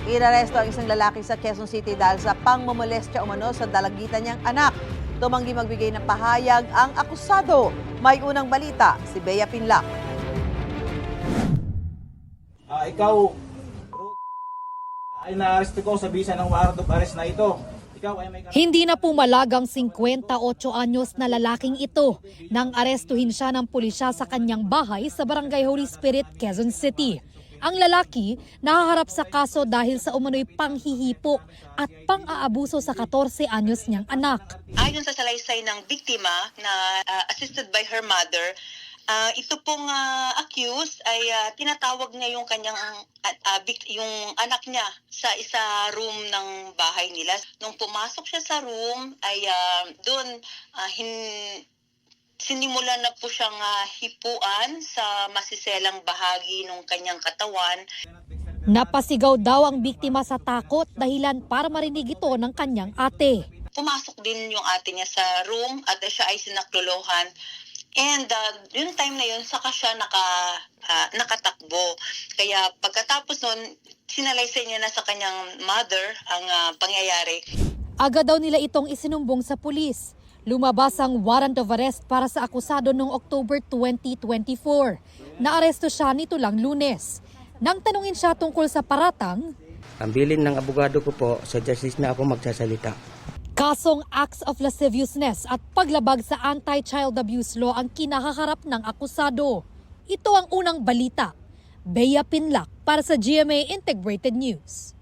Inaresto ang isang lalaki sa Quezon City dahil sa pangmomolestya umano sa dalagitan niyang anak. Tumanggi magbigay ng pahayag ang akusado. May unang balita, si Bea Pinlac. Ikaw ay na-arresto ko sa bisa ng warrant of arrest na ito. Ikaw ay may Hindi na pumalagang 58 anyos na lalaking ito nang arestuhin siya ng pulisya sa kanyang bahay sa Barangay Holy Spirit, Quezon City. Ang lalaki nahaharap sa kaso dahil sa umano'y panghihipo at pang-aabuso sa 14 anyos niyang anak. Ayon sa salaysay ng biktima na assisted by her mother, ito pong accused ay tinatawag niya yung kanyang yung anak niya sa isa room ng bahay nila. Nung pumasok siya sa room ay doon sinimulan na po siyang hipuan sa masiselang bahagi ng kanyang katawan. Napasigaw daw ang biktima sa takot dahilan para marinig ito ng kanyang ate. Pumasok din yung ate niya sa room at siya ay sinaklolohan. And yung time na yun, saka siya nakatakbo. Kaya pagkatapos nun, sinalaysay niya na sa kanyang mother ang pangyayari. Agad daw nila itong isinumbong sa pulis. Lumabas ang warrant of arrest para sa akusado noong October 2024. Naaresto siya nito lang Lunes. Nang tanungin siya tungkol sa paratang, ang bilin ng abogado ko po, sa justice na ako magsasalita. kasong acts of lasciviousness at paglabag sa anti-child abuse law ang kinahaharap ng akusado. Ito ang unang balita. Bea Pinlac para sa GMA Integrated News.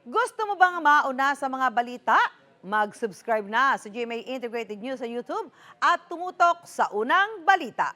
Gusto mo bang mauna sa mga balita? Mag-subscribe na sa GMA Integrated News sa YouTube at tumutok sa unang balita.